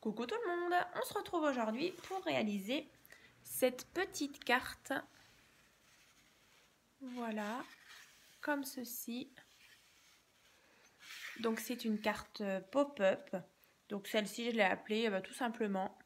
Coucou tout le monde, on se retrouve aujourd'hui pour réaliser cette petite carte. Voilà, comme ceci. Donc c'est une carte pop-up. Donc celle-ci je l'ai appelée tout simplement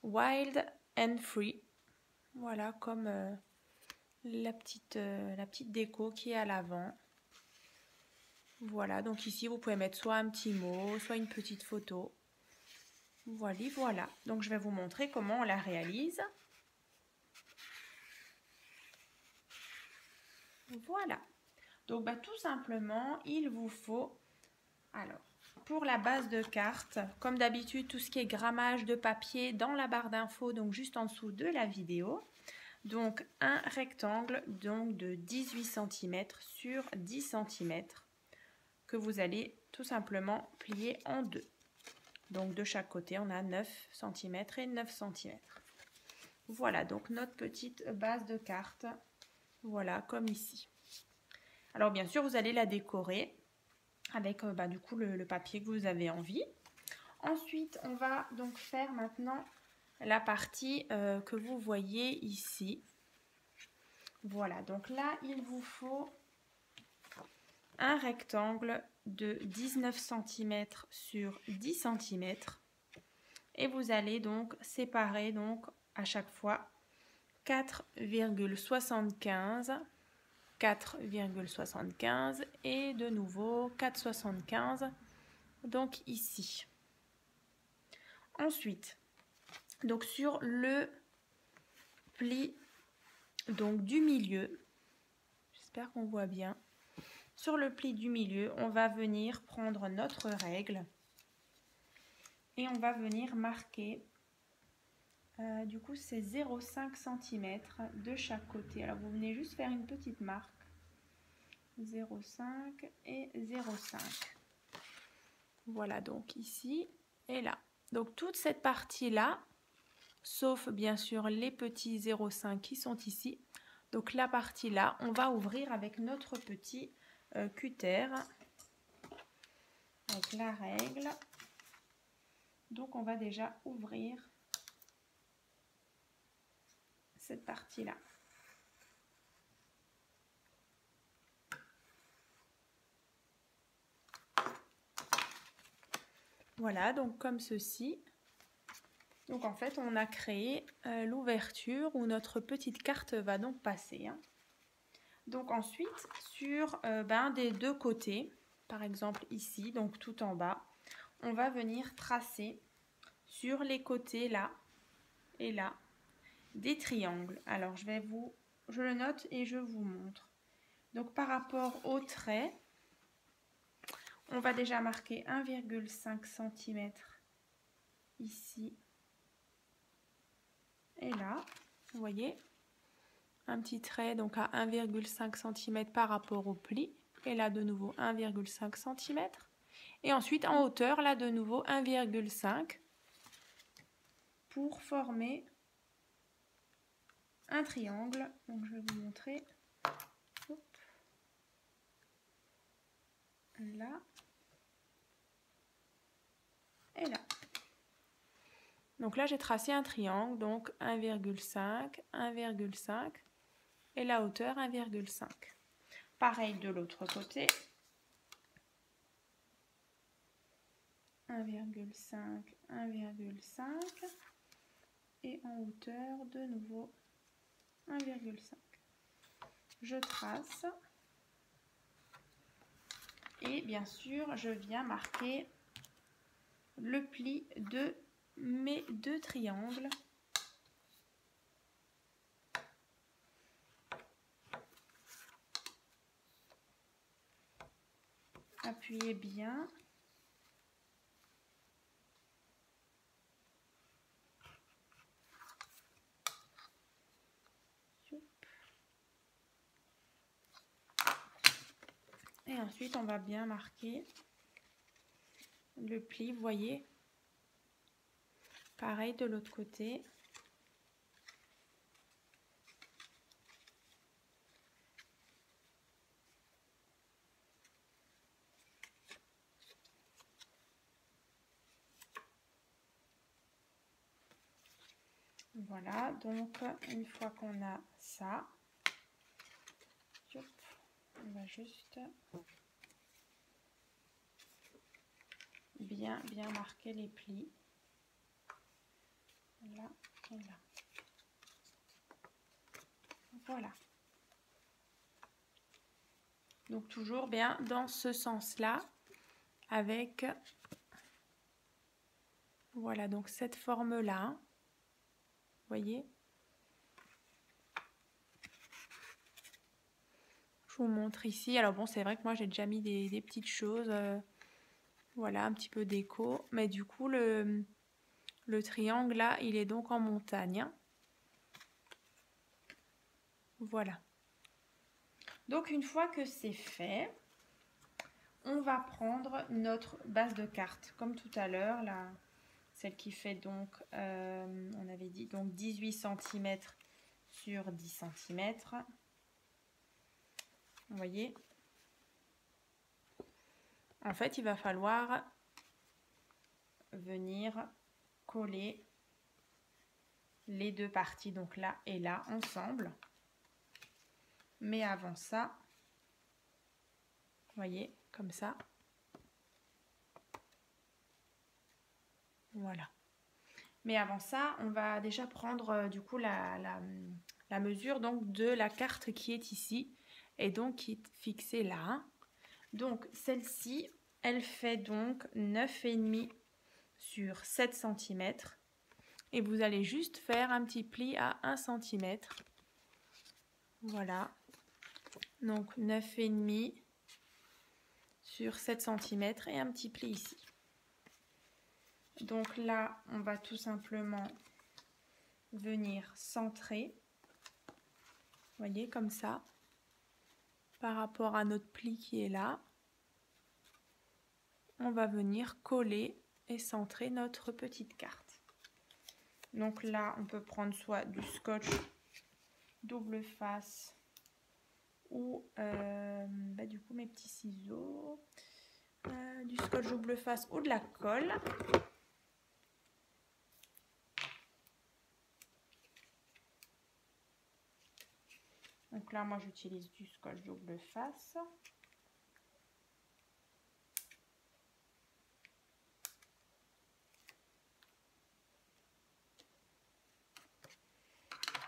Wild and Free. Voilà, comme la petite déco qui est à l'avant. Voilà, donc ici vous pouvez mettre soit un petit mot, soit une petite photo. Voilà. Donc je vais vous montrer comment on la réalise. Voilà. Donc tout simplement, il vous faut, alors, pour la base de carte, comme d'habitude, tout ce qui est grammage de papier dans la barre d'infos, donc juste en dessous de la vidéo. Donc un rectangle donc de 18 cm sur 10 cm que vous allez tout simplement plier en deux. Donc de chaque côté, on a 9 cm et 9 cm. Voilà donc notre petite base de carte. Voilà, comme ici. Alors bien sûr, vous allez la décorer avec du coup le papier que vous avez envie. Ensuite, on va donc faire maintenant la partie que vous voyez ici. Voilà, donc là, il vous faut un rectangle de 19 cm sur 10 cm. Et vous allez donc séparer donc à chaque fois 4,75 et de nouveau 4,75 donc ici. Ensuite, donc sur le pli donc du milieu, j'espère qu'on voit bien, sur le pli du milieu, on va venir prendre notre règle et on va venir marquer du coup c'est 0,5 cm de chaque côté. Alors vous venez juste faire une petite marque, 0,5 et 0,5. Voilà, donc ici et là. Donc toute cette partie-là, sauf bien sûr les petits 0,5 qui sont ici. Donc la partie-là, on va ouvrir avec notre petit cutter, avec la règle. Donc on va déjà ouvrir cette partie-là. Voilà, donc comme ceci. Donc en fait, on a créé l'ouverture où notre petite carte va donc passer. Donc ensuite, sur des deux côtés, par exemple ici, donc tout en bas, on va venir tracer sur les côtés là et là des triangles. Alors je le note et je vous montre. Donc par rapport au trait, on va déjà marquer 1,5 cm ici et là, vous voyez, un petit trait donc à 1,5 cm par rapport au pli, et là de nouveau 1,5 cm, et ensuite en hauteur, là de nouveau 1,5 pour former un triangle. Donc je vais vous montrer. Hop. Là et là. Donc là j'ai tracé un triangle, donc 1,5, 1,5 et la hauteur 1,5. Pareil de l'autre côté. 1,5, 1,5 et en hauteur de nouveau 1,5. Je trace et bien sûr je viens marquer le pli de mes deux triangles. Appuyez bien. Et ensuite, on va bien marquer le pli, vous voyez. Pareil de l'autre côté. Voilà, donc une fois qu'on a ça, on va juste bien marquer les plis. Là et là. Voilà. Donc toujours bien dans ce sens-là, avec, voilà, donc cette forme-là. Vous voyez? Je vous montre ici. Alors bon, c'est vrai que moi j'ai déjà mis des petites choses, voilà, un petit peu déco. Mais du coup, le triangle là, il est donc en montagne. Voilà. Donc une fois que c'est fait, on va prendre notre base de carte, comme tout à l'heure, là, celle qui fait donc, on avait dit, donc 18 cm sur 10 cm. Vous voyez? En fait, il va falloir venir coller les deux parties, donc là et là, ensemble. Mais avant ça, vous voyez, comme ça. Voilà. Mais avant ça, on va déjà prendre du coup la mesure donc de la carte qui est ici et donc qui est fixée là. Donc celle-ci, elle fait donc 9,5 sur 7 cm. Et vous allez juste faire un petit pli à 1 cm. Voilà. Donc 9,5 sur 7 cm et un petit pli ici. Donc là, on va tout simplement venir centrer. Vous voyez, comme ça. Par rapport à notre pli qui est là. On va venir coller et centrer notre petite carte. Donc là, on peut prendre soit du scotch double face ou du coup mes petits ciseaux, du scotch double face ou de la colle. Donc là, moi j'utilise du scotch double face.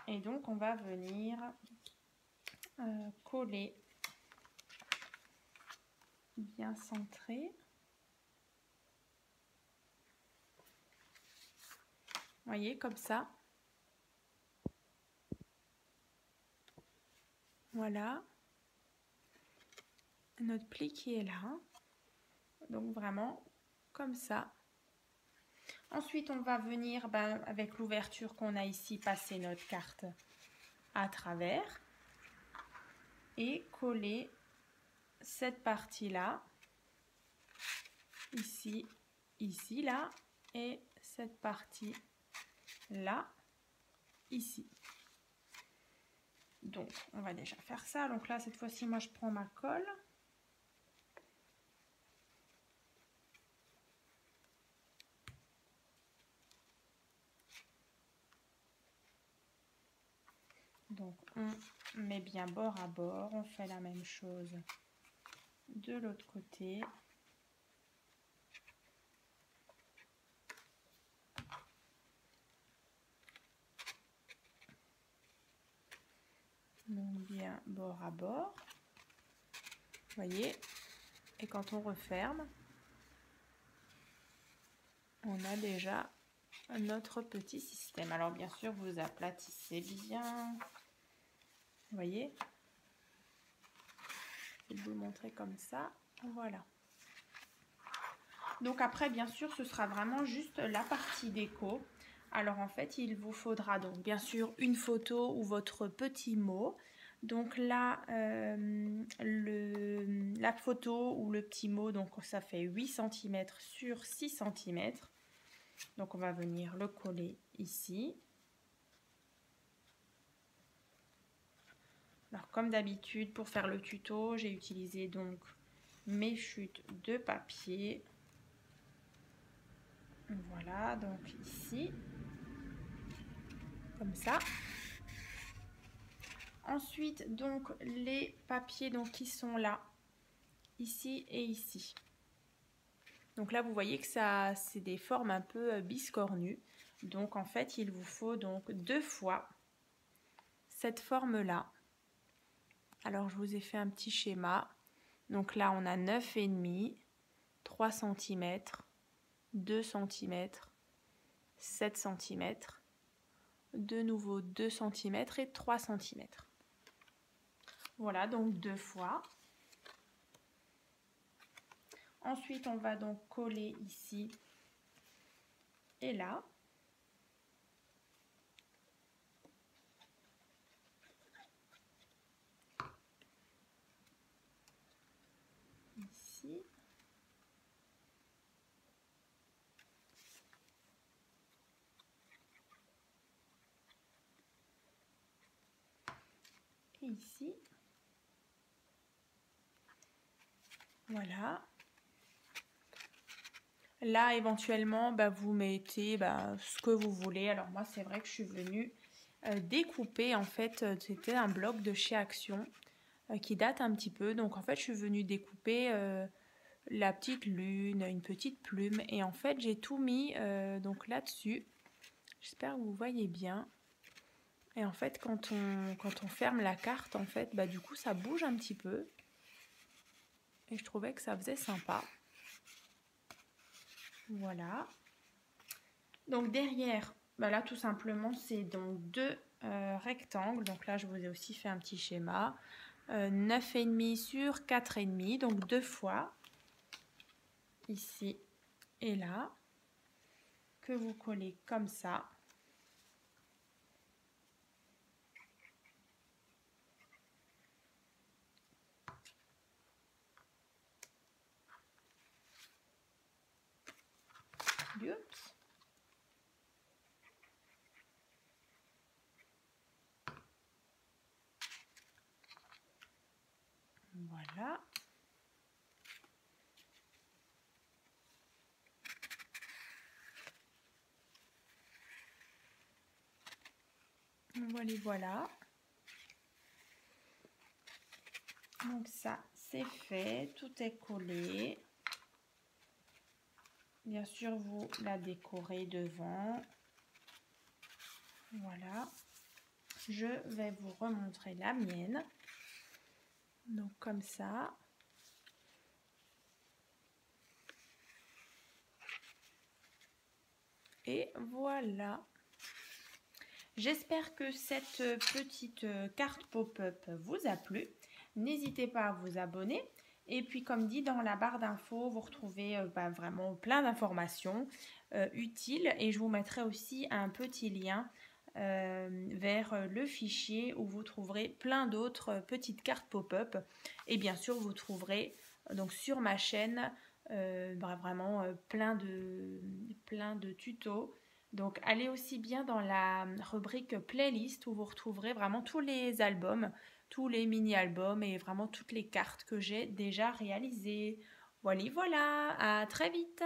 Et donc on va venir coller bien centré. Vous voyez, comme ça. Voilà. Notre pli qui est là. Donc vraiment comme ça. Ensuite, on va venir, avec l'ouverture qu'on a ici, passer notre carte à travers et coller cette partie-là, ici, ici, là, et cette partie-là, ici. Donc, on va déjà faire ça. Donc là, cette fois-ci, moi, je prends ma colle. Donc, on met bien bord à bord. On fait la même chose de l'autre côté. Donc, bien bord à bord. Vous voyez? Et quand on referme, on a déjà notre petit système. Alors, bien sûr, vous aplatissez bien. Vous voyez? Je vais vous le montrer comme ça. Voilà. Donc après, bien sûr, ce sera vraiment juste la partie déco. Alors en fait, il vous faudra donc bien sûr une photo ou votre petit mot. Donc là, la photo ou le petit mot, donc ça fait 8 cm sur 6 cm. Donc on va venir le coller ici. Alors comme d'habitude, pour faire le tuto, j'ai utilisé donc mes chutes de papier. Voilà, donc ici. comme ça. Ensuite, donc, les papiers donc, qui sont là, ici et ici. Donc là, vous voyez que ça, c'est des formes un peu biscornues. Donc, en fait, il vous faut donc 2 fois cette forme-là. Alors, je vous ai fait un petit schéma. Donc là, on a 9,5, 3 cm, 2 cm, 7 cm, de nouveau 2 cm et 3 cm. Voilà, donc 2 fois. Ensuite, on va donc coller ici et là. Ici. Et ici. Voilà. Là, éventuellement, vous mettez ce que vous voulez. Alors moi, c'est vrai que je suis venue découper. En fait, c'était un bloc de chez Action qui date un petit peu. Donc en fait, je suis venue découper la petite lune, une petite plume. Et en fait, j'ai tout mis donc là-dessus. J'espère que vous voyez bien. Et en fait, quand on ferme la carte, en fait, du coup, ça bouge un petit peu. Et je trouvais que ça faisait sympa. Voilà. Donc derrière, là tout simplement, c'est donc 2 rectangles. Donc là, je vous ai aussi fait un petit schéma. 9,5 sur 4,5, donc 2 fois. Ici et là. Que vous collez comme ça. Oups. Voilà. Voilà. Donc ça, c'est fait. Tout est collé. Bien sûr, vous la décorez devant. Voilà. Je vais vous remontrer la mienne. Donc comme ça. Et voilà. J'espère que cette petite carte pop-up vous a plu. N'hésitez pas à vous abonner. Et puis comme dit dans la barre d'infos, vous retrouvez vraiment plein d'informations utiles. Et je vous mettrai aussi un petit lien vers le fichier où vous trouverez plein d'autres petites cartes pop-up. Et bien sûr, vous trouverez donc sur ma chaîne vraiment plein de tutos. Donc allez aussi bien dans la rubrique playlist où vous retrouverez vraiment tous les albums, tous les mini-albums et vraiment toutes les cartes que j'ai déjà réalisées. Voilà, à très vite!